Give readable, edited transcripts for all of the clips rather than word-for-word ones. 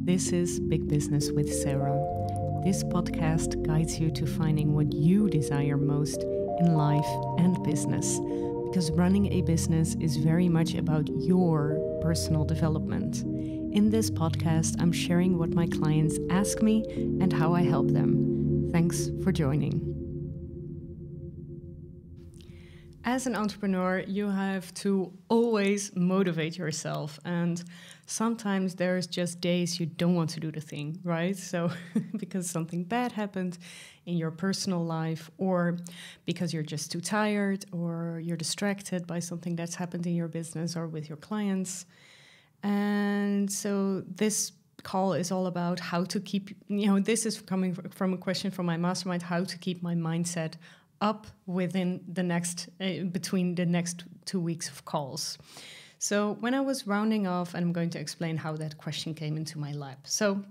This is Big Business with Sarah. This podcast guides you to finding what you desire most in life and business, because running a business is very much about your personal development. In this podcast, I'm sharing what my clients ask me and how I help them. Thanks for joining. As an entrepreneur, you have to always motivate yourself, and sometimes there's just days you don't want to do the thing, right? So because something bad happened in your personal life, or because you're just too tired, or you're distracted by something that's happened in your business or with your clients. And so this call is all about how to keep, this is coming from a question from my mastermind, how to keep my mindset up within the next, between the next 2 weeks of calls. So when I was rounding off, and I'm going to explain how that question came into my lap. So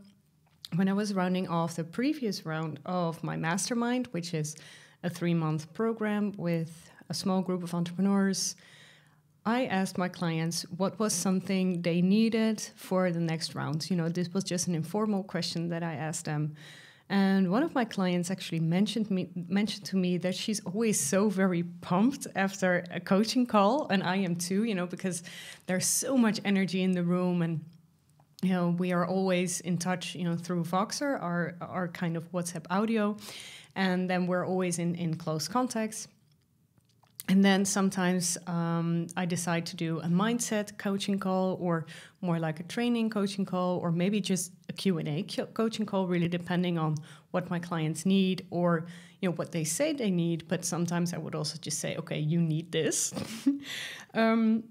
when I was rounding off the previous round of my mastermind, which is a 3-month program with a small group of entrepreneurs, I asked my clients what was something they needed for the next round. This was just an informal question that I asked them. And one of my clients actually mentioned to me that she's always so very pumped after a coaching call, and I am too, because there's so much energy in the room, and we are always in touch, through Voxer, our kind of WhatsApp audio, and then we're always in close contacts. And then sometimes I decide to do a mindset coaching call, or more like a training coaching call, or maybe just a Q&A coaching call, really depending on what my clients need, or what they say they need. But sometimes I would also just say, okay, you need this. And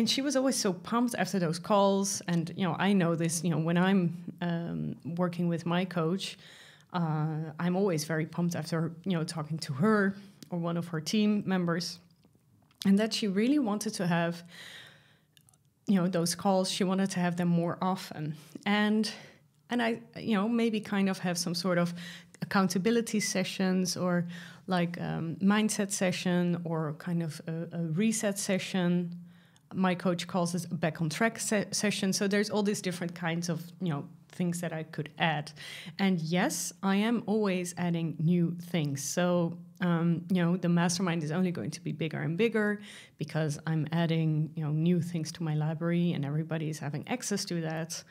she was always so pumped after those calls. And, I know this, when I'm working with my coach, I'm always very pumped after, talking to her or one of her team members, and that she really wanted to have, those calls. She wanted to have them more often, and I, maybe kind of have some sort of accountability sessions, or like mindset session, or kind of a reset session. My coach calls it a back on track session. So there's all these different kinds of, things that I could add. And yes, I am always adding new things. So, the mastermind is only going to be bigger and bigger because I'm adding, new things to my library, and everybody is having access to that.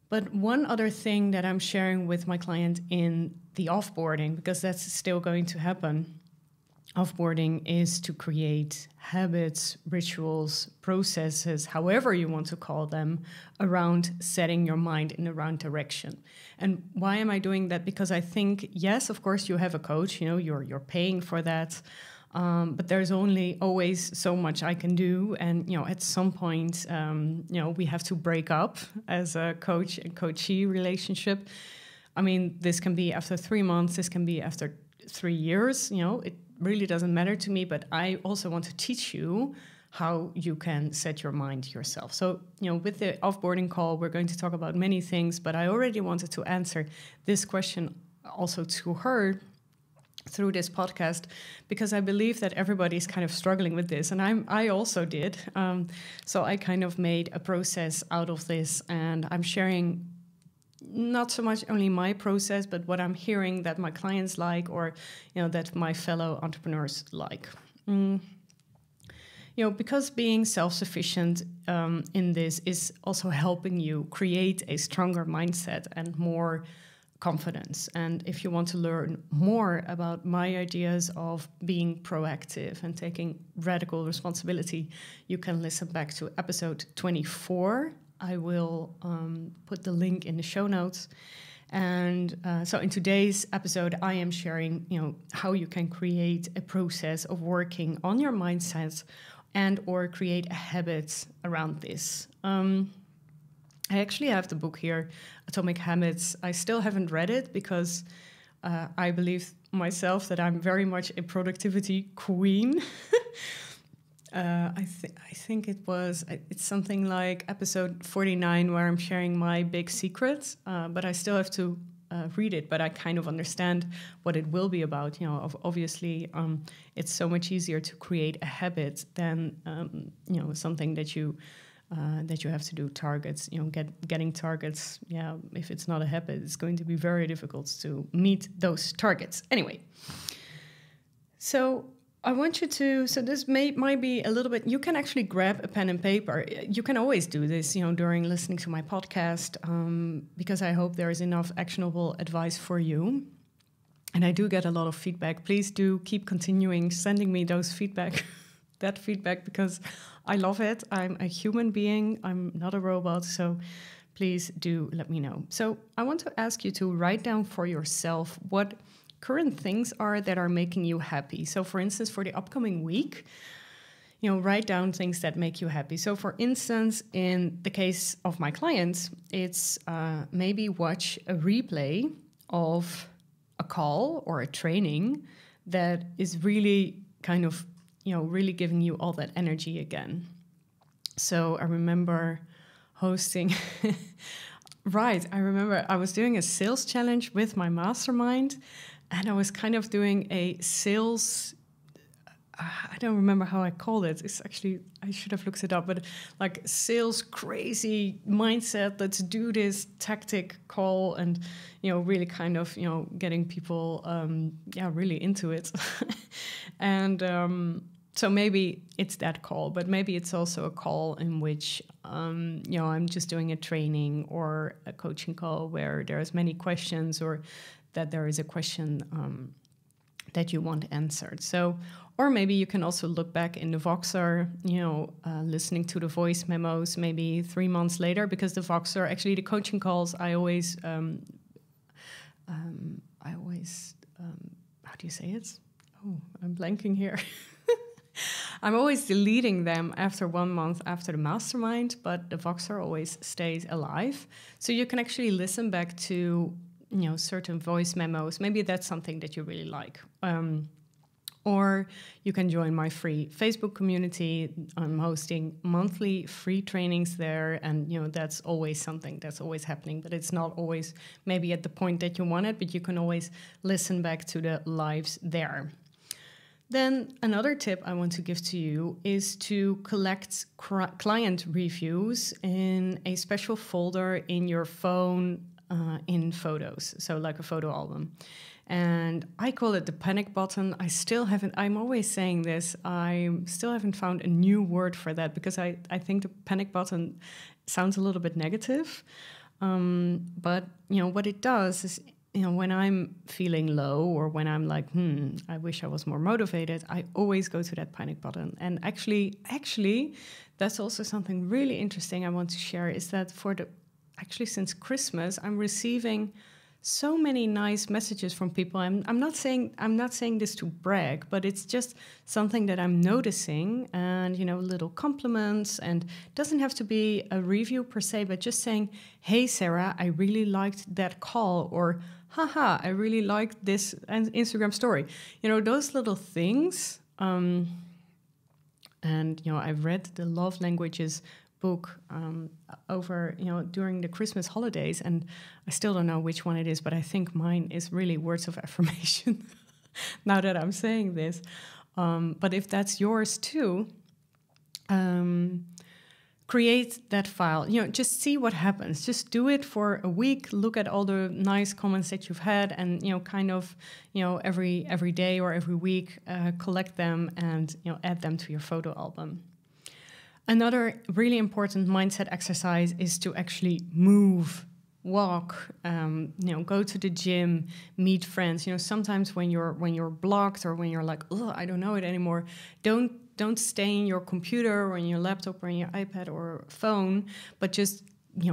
But one other thing that I'm sharing with my client in the offboarding, because that's still going to happen, offboarding is to create habits, rituals, processes, however you want to call them, around setting your mind in the right direction. And why am I doing that? Because I think, yes, of course, you have a coach, you're paying for that, but there's only always so much I can do. And, at some point, we have to break up as a coach and coachee relationship. I mean, this can be after 3 months, this can be after 3 years, it really doesn't matter to me, but I also want to teach you how you can set your mind yourself. So, with the offboarding call, we're going to talk about many things, but I already wanted to answer this question also to her through this podcast, because I believe that everybody's kind of struggling with this, and I also did. So I kind of made a process out of this, and I'm sharing not so much only my process, but what I'm hearing that my clients like, or, that my fellow entrepreneurs like. Because being self-sufficient in this is also helping you create a stronger mindset and more confidence. And if you want to learn more about my ideas of being proactive and taking radical responsibility, you can listen back to episode 24. I will put the link in the show notes. And so in today's episode, I am sharing, how you can create a process of working on your mindset and or create a habit around this. I actually have the book here, Atomic Habits. I still haven't read it because I believe myself that I'm very much a productivity queen. I think it's something like episode 49 where I'm sharing my big secrets, but I still have to read it, but I kind of understand what it will be about. Obviously, it's so much easier to create a habit than, something that you that you have to do targets. Getting targets, if it's not a habit, it's going to be very difficult to meet those targets. Anyway, so I want you to, so this might be a little bit, you can actually grab a pen and paper. You can always do this, during listening to my podcast, because I hope there is enough actionable advice for you. And I do get a lot of feedback. Please do keep continuing sending me those feedback, that feedback, because I love it. I'm a human being. I'm not a robot. So please do let me know. So I want to ask you to write down for yourself what current things are that are making you happy. So for instance, for the upcoming week, write down things that make you happy. So for instance, in the case of my clients, it's maybe watch a replay of a call or a training that is really kind of, really giving you all that energy again. So I remember hosting, I remember I was doing a sales challenge with my mastermind, and I was kind of doing a sales, I don't remember how I called it. It's actually, I should have looked it up, but like sales crazy mindset, let's do this tactic call, and, really kind of, getting people, really into it. And so maybe it's that call, but maybe it's also a call in which, I'm just doing a training or a coaching call where there's many questions, or that there is a question that you want answered. So, or maybe you can also look back in the Voxer, listening to the voice memos maybe 3 months later, because the Voxer, actually the coaching calls, I always, how do you say it? Oh, I'm blanking here. I'm always deleting them after 1 month after the mastermind, but the Voxer always stays alive. So you can actually listen back to, certain voice memos. Maybe that's something that you really like. Or you can join my free Facebook community. I'm hosting monthly free trainings there. And, that's always something that's always happening. But it's not always maybe at the point that you want it, but you can always listen back to the lives there. Then another tip I want to give to you is to collect client reviews in a special folder in your phone in photos, so like a photo album. And I call it the panic button. I'm always saying this, I still haven't found a new word for that, because I think the panic button sounds a little bit negative. But, what it does is, when I'm feeling low, or when I'm like, I wish I was more motivated, I always go to that panic button. And actually, that's also something really interesting I want to share, is that since Christmas, I'm receiving so many nice messages from people. I'm not saying this to brag, but it's just something that I'm noticing, and little compliments, and it doesn't have to be a review per se, but just saying, hey Sarah, I really liked that call, or haha, I really liked this Instagram story. Those little things. And I've read the Love Languages book over during the Christmas holidays, and I still don't know which one it is, but I think mine is really words of affirmation. Now that I'm saying this, but if that's yours too, create that file. Just see what happens. Just do it for a week. Look at all the nice comments that you've had, and every day or every week collect them and add them to your photo album. Another really important mindset exercise is to actually move, walk, go to the gym, meet friends. Sometimes when you're blocked, or when you're like, oh, I don't know it anymore, don't stay in your computer or in your laptop or in your iPad or phone, but just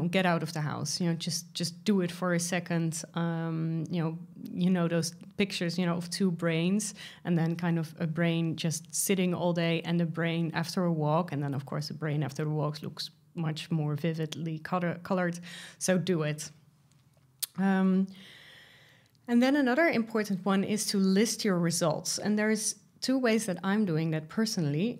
get out of the house. Just do it for a second. Those pictures, of two brains, and then kind of a brain just sitting all day, and a brain after a walk, and then of course the brain after the walk looks much more vividly colored. So do it. And then another important one is to list your results, and there's 2 ways that I'm doing that personally.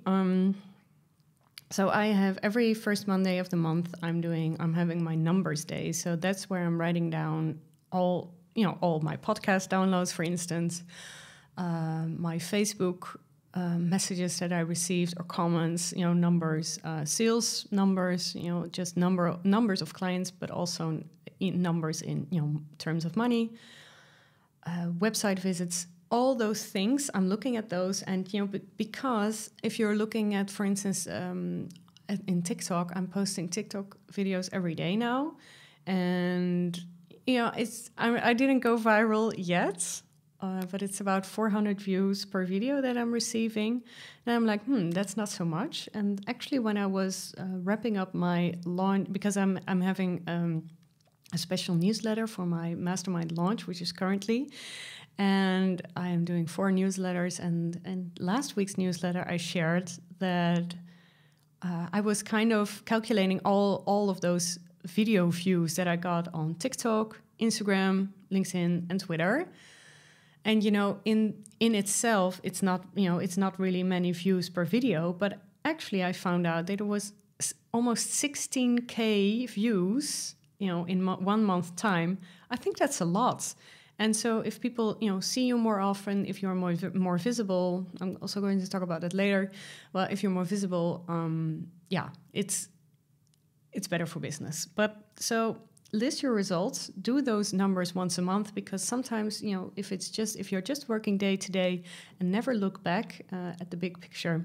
So I have every first Monday of the month, I'm having my numbers day. So that's where I'm writing down all my podcast downloads, for instance, my Facebook messages that I received or comments, numbers, sales numbers, just numbers of clients, but also numbers in terms of money, website visits, all those things. I'm looking at those, and because if you're looking at, for instance, in TikTok, I'm posting TikTok videos every day now, and I didn't go viral yet. But it's about 400 views per video that I'm receiving. And I'm like, that's not so much. And actually, when I was wrapping up my launch, because I'm having a special newsletter for my Mastermind launch, which is currently, and I am doing 4 newsletters. And last week's newsletter, I shared that I was kind of calculating all of those video views that I got on TikTok, Instagram, LinkedIn, and Twitter. And, in itself, it's not really many views per video, but actually I found out that it was almost 16K views, in 1 month time. I think that's a lot. And so if people, see you more often, if you're more visible, I'm also going to talk about that later. Well, if you're more visible, it's better for business. But so list your results, do those numbers once a month, because sometimes, if you're just working day to day and never look back at the big picture,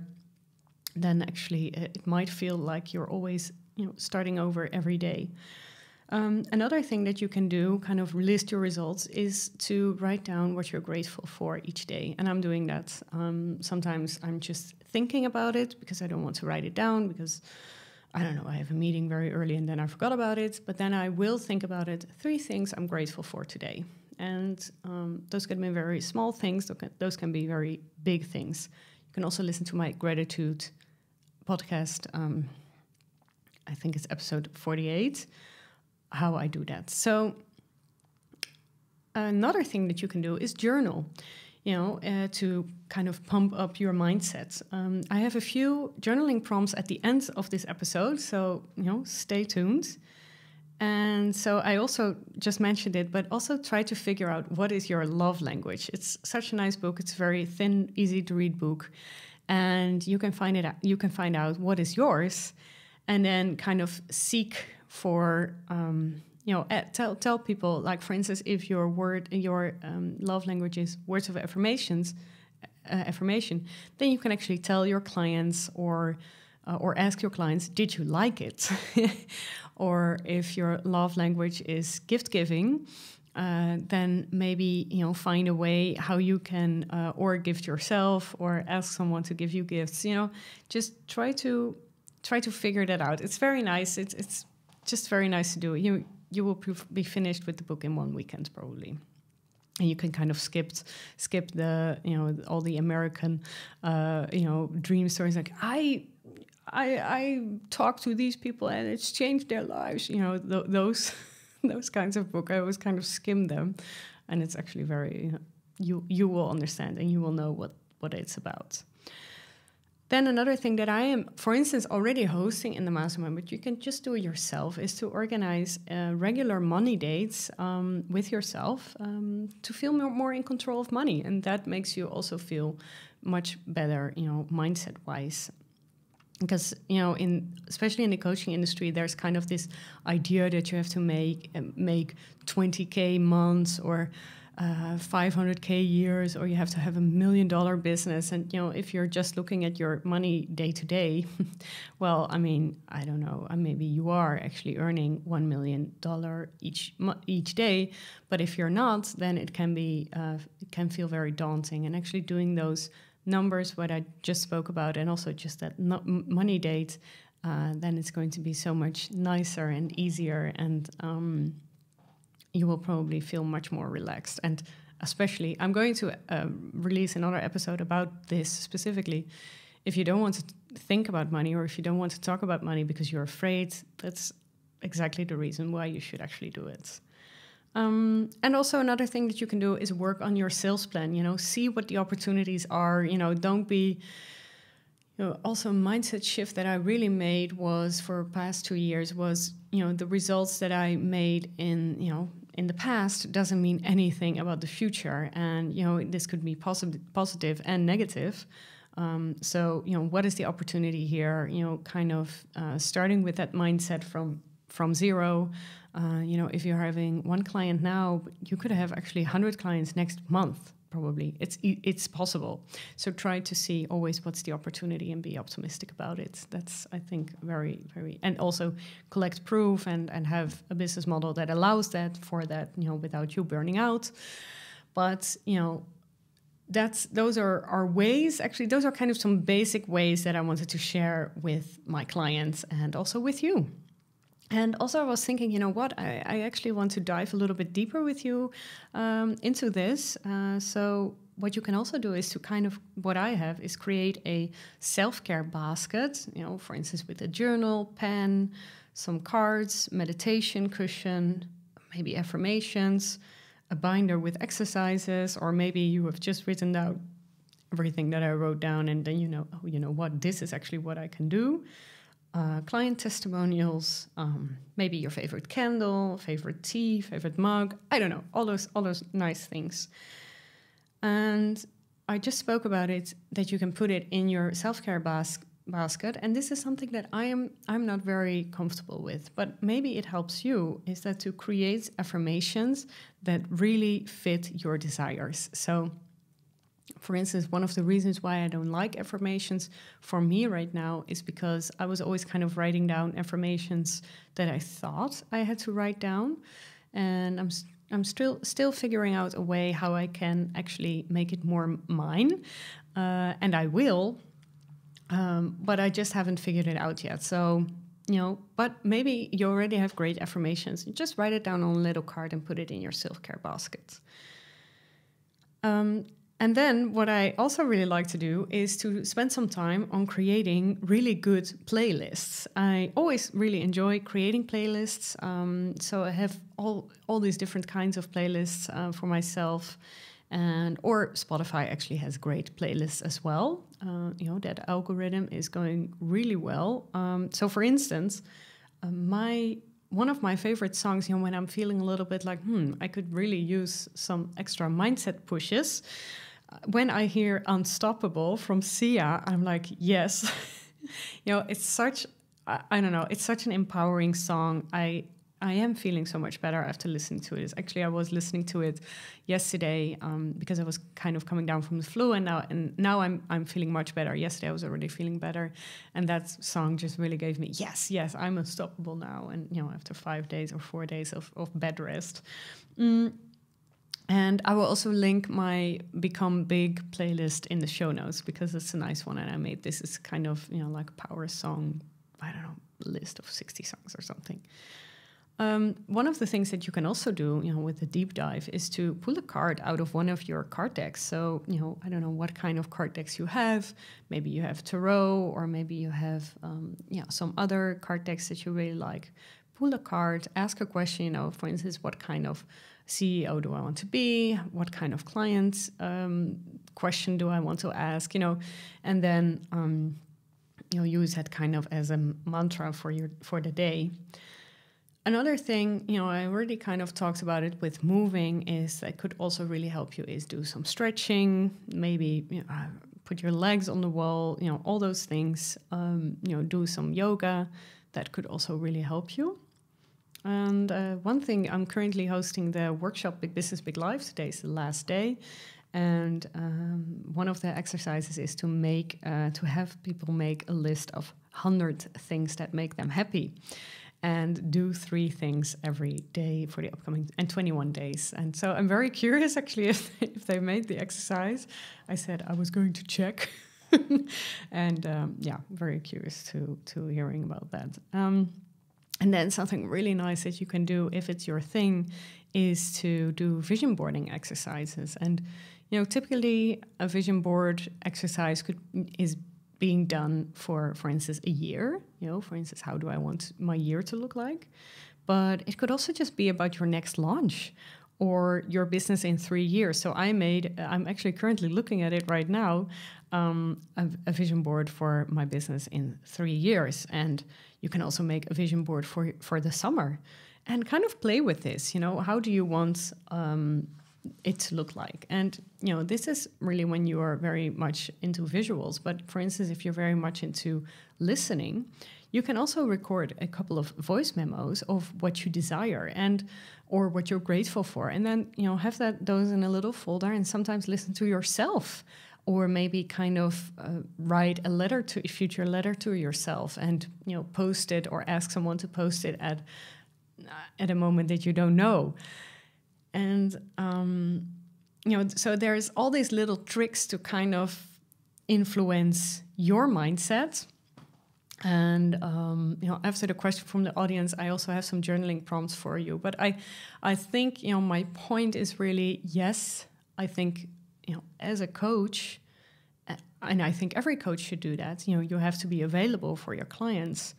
then actually it might feel like you're always, starting over every day. Another thing that you can do, kind of list your results, is to write down what you're grateful for each day. And I'm doing that. Sometimes I'm just thinking about it because I don't want to write it down, because I don't know, I have a meeting very early and then I forgot about it, but then I will think about it. 3 things I'm grateful for today. And those can be very small things, those can be very big things. You can also listen to my gratitude podcast. I think it's episode 48, how I do that. So another thing that you can do is journal. To kind of pump up your mindset. I have a few journaling prompts at the end of this episode, so, stay tuned. And so I also just mentioned it, but also try to figure out what is your love language. It's such a nice book. It's a very thin, easy to read book. And you can find out what is yours, and then kind of seek for... tell people, like, for instance, if your love language is words of affirmation, then you can actually tell your clients or ask your clients, did you like it? Or if your love language is gift giving, then maybe find a way how you can or gift yourself or ask someone to give you gifts. Just try to figure that out. It's very nice. It's just very nice to do. You will be finished with the book in 1 weekend probably, and you can kind of skip the all the American dream stories, like I talked to these people and it's changed their lives. Those kinds of book. I always kind of skim them, and it's actually very you will understand and you will know what it's about. Then another thing that I am, for instance, already hosting in the Mastermind, but you can just do it yourself, is to organize regular money dates with yourself to feel more in control of money. And that makes you also feel much better, mindset-wise. Because, especially in the coaching industry, there's kind of this idea that you have to make 20K months or 500K years, or you have to have $1 million business. And, if you're just looking at your money day to day, well, I mean, I don't know, maybe you are actually earning $1 million each day. But if you're not, then it can feel very daunting. And actually doing those numbers, what I just spoke about, and also just that money date, then it's going to be so much nicer and easier, and you will probably feel much more relaxed. And especially, I'm going to release another episode about this specifically. If you don't want to think about money, or if you don't want to talk about money because you're afraid, that's exactly the reason why you should actually do it. And also another thing that you can do is work on your sales plan, see what the opportunities are, don't be... also a mindset shift that I really made was for the past 2 years was, the results that I made in the past doesn't mean anything about the future. And, this could be positive and negative. So, what is the opportunity here? Kind of starting with that mindset from zero. If you're having one client now, you could have actually 100 clients next month. Probably it's possible. So try to see always what's the opportunity and be optimistic about it. That's, I think, very, very, and also collect proof and have a business model that allows that without you burning out. But those are our ways. Actually, those are kind of some basic ways that I wanted to share with my clients and also with you. And also I was thinking, I actually want to dive a little bit deeper with you into this. So what you can also do is to what I have is create a self-care basket, for instance, with a journal, pen, some cards, meditation cushion, maybe affirmations, a binder with exercises, or maybe you have just written down everything that I wrote down and then what, this is actually what I can do. Client testimonials, maybe your favorite candle, favorite tea, favorite mug, I don't know, all those nice things. And I just spoke about it, that you can put it in your self-care basket. And this is something that I'm not very comfortable with, but maybe it helps you, is that to create affirmations that really fit your desires. So for instance, one of the reasons why I don't like affirmations for me right now is because I was always kind of writing down affirmations that I thought I had to write down. And I'm still figuring out a way how I can actually make it more mine. And I will, but I just haven't figured it out yet. So, but maybe you already have great affirmations. You just write it down on a little card and put it in your self-care basket. And then what I also really like to do is to spend some time on creating really good playlists. I always really enjoy creating playlists. So I have all these different kinds of playlists for myself. Or Spotify actually has great playlists as well. That algorithm is going really well. So for instance, one of my favorite songs, when I'm feeling a little bit like, I could really use some extra mindset pushes. When I hear Unstoppable from Sia, I'm like, yes. It's such, I don't know, it's such an empowering song. I am feeling so much better after listening to it. Actually, I was listening to it yesterday because I was kind of coming down from the flu, and now I'm feeling much better. Yesterday I was already feeling better, and that song just really gave me, yes, I'm unstoppable now. And after 5 days or 4 days of bed rest. And I will also link my Become Big playlist in the show notes because it's a nice one, and I made this as kind of like a power song, I don't know, list of 60 songs or something. One of the things that you can also do, with the deep dive, is to pull a card out of one of your card decks. So, I don't know what kind of card decks you have. Maybe you have tarot, or maybe you have, some other card decks that you really like. Pull a card, ask a question, for instance, what kind of CEO do I want to be? What kind of client question do I want to ask? And then, use that kind of as a mantra for the day. Another thing, I already kind of talked about it with moving, is that could also really help you is do some stretching, maybe put your legs on the wall, all those things, do some yoga. That could also really help you. And one thing, I'm currently hosting the workshop Big Business, Big Life. Today is the last day. And one of the exercises is to have people make a list of 100 things that make them happy. And do 3 things every day for the upcoming, and 21 days. And so I'm very curious, actually, if they made the exercise. I said I was going to check. And very curious to hearing about that. And then something really nice that you can do, if it's your thing, is to do vision boarding exercises. And, typically a vision board exercise is being done for instance, a year. For instance, how do I want my year to look like? But it could also just be about your next launch or your business in 3 years. So I'm actually currently looking at it right now, a vision board for my business in 3 years. And you can also make a vision board for the summer and kind of play with this. How do you want it to look like. And, this is really when you are very much into visuals. But for instance, if you're very much into listening, you can also record a couple of voice memos of what you desire or what you're grateful for. And then, have those in a little folder and sometimes listen to yourself, or maybe kind of write a future letter to yourself and, post it or ask someone to post it at a moment that you don't know. And, so there's all these little tricks to kind of influence your mindset. And, after the question from the audience, I also have some journaling prompts for you. But I think, my point is really, yes, I think, as a coach, and I think every coach should do that, you have to be available for your clients.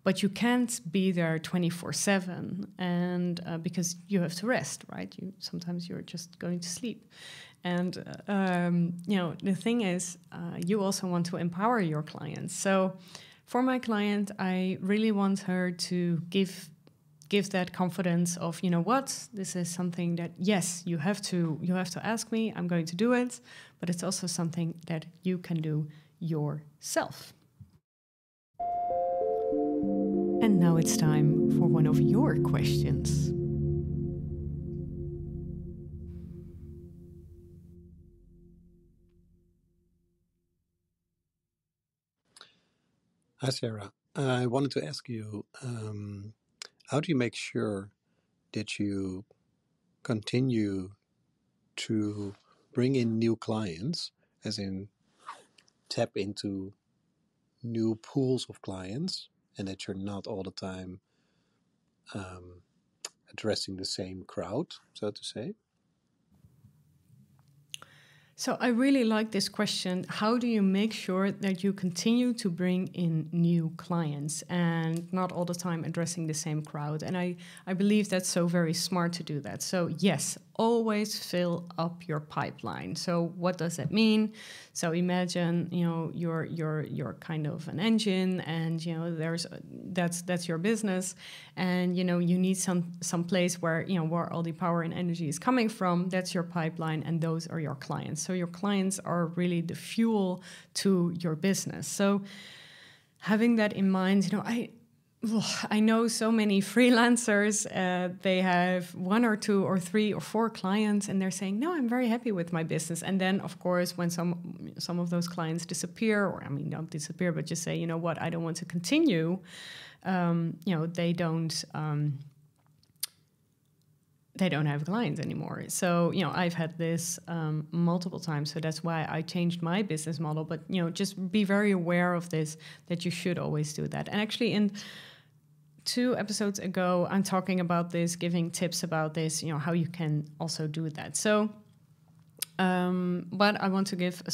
But you can't be there 24/7, and because you have to rest, right? Sometimes you're just going to sleep, and the thing is, you also want to empower your clients. So, for my client, I really want her to give that confidence of, what, this is something that, yes, you have to ask me, I'm going to do it, but it's also something that you can do yourself. And now it's time for one of your questions. Hi, Sarah. I wanted to ask you, how do you make sure that you continue to bring in new clients, as in tap into new pools of clients, and that you're not all the time addressing the same crowd, so to say? So I really like this question. How do you make sure that you continue to bring in new clients and not all the time addressing the same crowd? And I believe that's so very smart to do that. So yes, always fill up your pipeline. So what does that mean? So imagine, you're kind of an engine, and that's your business, and you need some place where where all the power and energy is coming from. That's your pipeline, and those are your clients. So your clients are really the fuel to your business. So having that in mind, I know so many freelancers, they have 1 or 2 or 3 or 4 clients, and they're saying, no, I'm very happy with my business. And then, of course, when some of those clients disappear, or don't disappear, but just say, you know what, I don't want to continue, they don't have clients anymore. So, I've had this multiple times. So that's why I changed my business model. But, just be very aware of this, that you should always do that. And actually, in 2 episodes ago, I'm talking about this, giving tips about this, how you can also do that. So, but I want to give a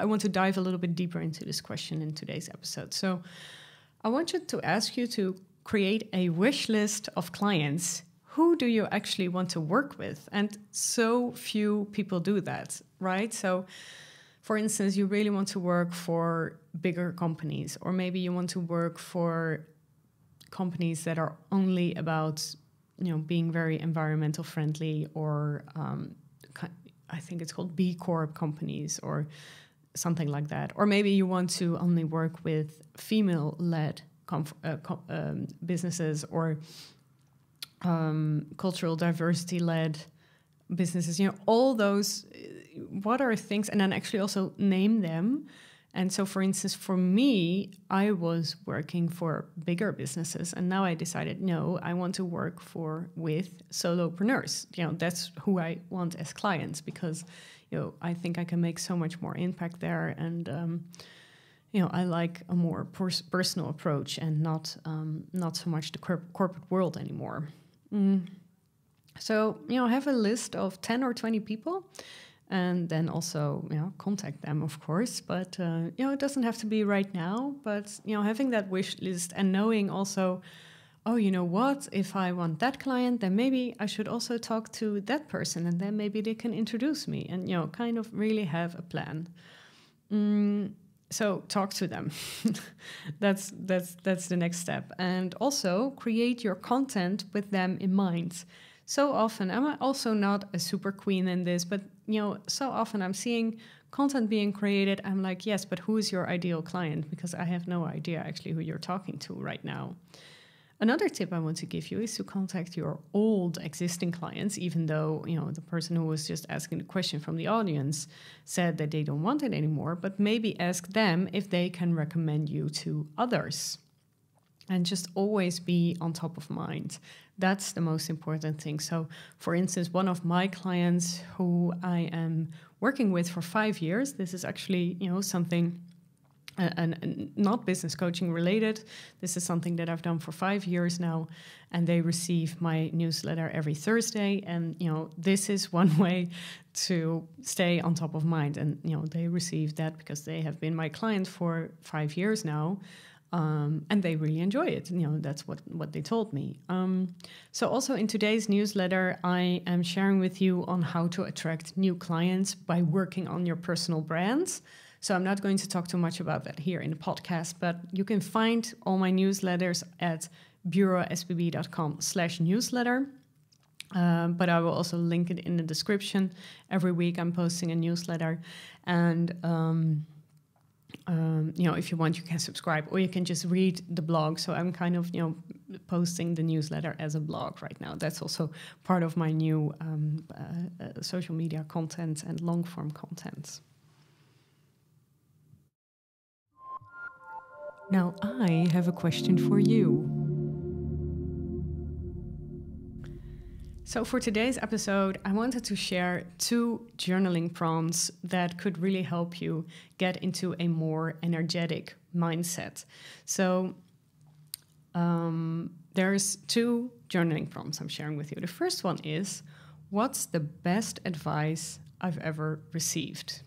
I want to dive a little bit deeper into this question in today's episode. So I want you to ask you to create a wish list of clients. Who do you actually want to work with? And so few people do that, right? So, for instance, you really want to work for bigger companies, or maybe you want to work for companies that are only about, being very environmental friendly, or I think it's called B Corp companies or something like that. Or maybe you want to only work with female-led businesses, or cultural diversity-led businesses. All those, what are things, and then actually also name them. And so, for instance, for me, I was working for bigger businesses, and now I decided, no, I want to work with solopreneurs. That's who I want as clients, because, I think I can make so much more impact there, and I like a more personal approach, and not so much the corporate world anymore. So, have a list of 10 or 20 people, and then also, contact them, of course. But, it doesn't have to be right now. But, having that wish list and knowing also, oh, you know what, if I want that client, then maybe I should also talk to that person, and then maybe they can introduce me, and, kind of really have a plan. So talk to them. That's the next step. And also create your content with them in mind. so often, I'm also not a super queen in this, but so often I'm seeing content being created. I'm like, yes, but who is your ideal client? Because I have no idea actually who you're talking to right now. Another tip I want to give you is to contact your old existing clients, even though the person who was just asking the question from the audience said that they don't want it anymore, but maybe ask them if they can recommend you to others. And just always be on top of mind. That's the most important thing. So, for instance, one of my clients who I am working with for 5 years, this is actually, something and not business coaching related. This is something that I've done for 5 years now, and they receive my newsletter every Thursday. And this is one way to stay on top of mind. And they receive that because they have been my client for 5 years now. And they really enjoy it. That's what they told me. So also in today's newsletter, I am sharing with you on how to attract new clients by working on your personal brands. So I'm not going to talk too much about that here in the podcast, but you can find all my newsletters at bureausbb.com/newsletter. But I will also link it in the description. Every week I'm posting a newsletter, and if you want, you can subscribe, or you can just read the blog. So I'm kind of, posting the newsletter as a blog right now. That's also part of my new social media content and long-form content. Now I have a question for you. So for today's episode, I wanted to share 2 journaling prompts that could really help you get into a more energetic mindset. So there's 2 journaling prompts I'm sharing with you. The first one is, what's the best advice I've ever received?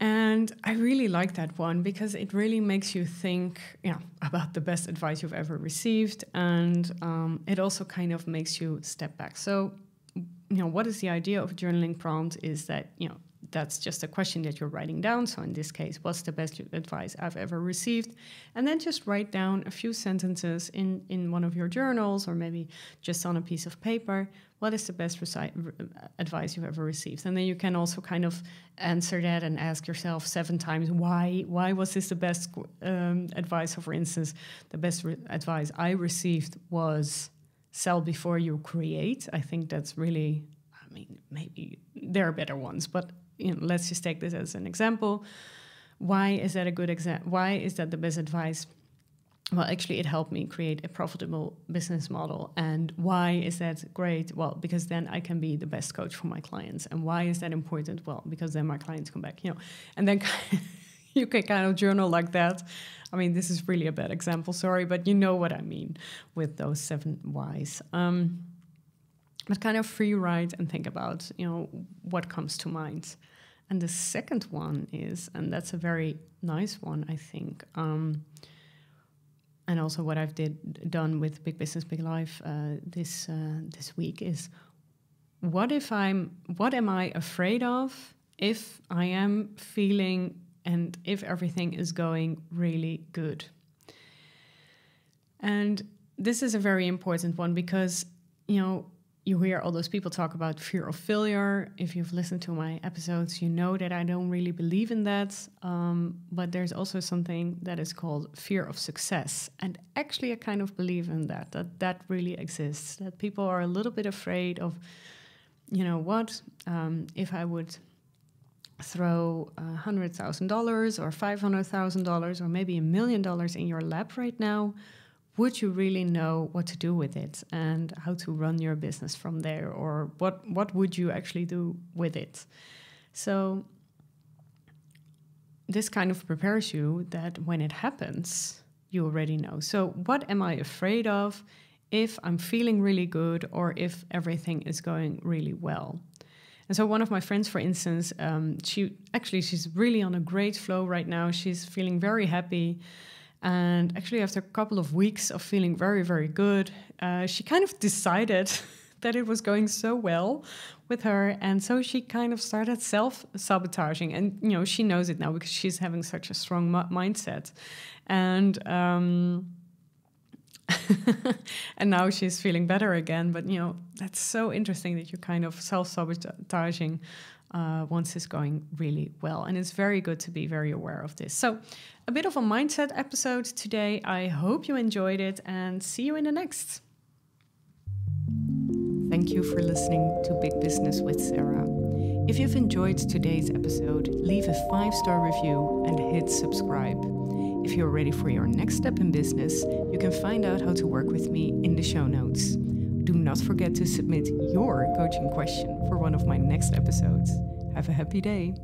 And I really like that one because it really makes you think about the best advice you've ever received. And it also kind of makes you step back. So, what is the idea of a journaling prompt is that, that's just a question that you're writing down. So in this case, what's the best advice I've ever received? And then just write down a few sentences in one of your journals, or maybe just on a piece of paper. What is the best advice you've ever received? And then you can also kind of answer that and ask yourself 7 times, why was this the best advice? So for instance, the best advice I received was sell before you create. I think that's really, maybe there are better ones, but let's just take this as an example. Why is that a good example? Why is that the best advice? Well, actually, it helped me create a profitable business model. And why is that great? Well, because then I can be the best coach for my clients. And why is that important? Well, because then my clients come back, and then you can kind of journal like that. This is really a bad example, sorry, but you know what I mean with those 7 whys. But kind of free write and think about, what comes to mind. And the second one is, and that's a very nice one, I think, and also what I've done with Big Business, Big Life this week is, what am I afraid of if I am feeling and if everything is going really good? And this is a very important one because, you hear all those people talk about fear of failure. If you've listened to my episodes, you know that I don't really believe in that. But there's also something that is called fear of success. And actually, I kind of believe in that really exists. That people are a little bit afraid of, if I would throw $100,000 or $500,000 or maybe $1 million in your lap right now, would you really know what to do with it and how to run your business from there? Or what would you actually do with it? So this kind of prepares you that when it happens, you already know. So what am I afraid of if I'm feeling really good or if everything is going really well? And so one of my friends, for instance, she's really on a great flow right now. She's feeling very happy. And actually, after a couple of weeks of feeling very, very good, she kind of decided that it was going so well with her. And so she kind of started self-sabotaging. And, she knows it now because she's having such a strong mindset. And And now she's feeling better again. But, that's so interesting that you're kind of self-sabotaging once it's going really well. And it's very good to be very aware of this. So a bit of a mindset episode today. I hope you enjoyed it, and see you in the next. Thank you for listening to Big Business with Sarah. If you've enjoyed today's episode, leave a 5-star review and hit subscribe. If you're ready for your next step in business, you can find out how to work with me in the show notes. Do not forget to submit your coaching question for one of my next episodes. Have a happy day.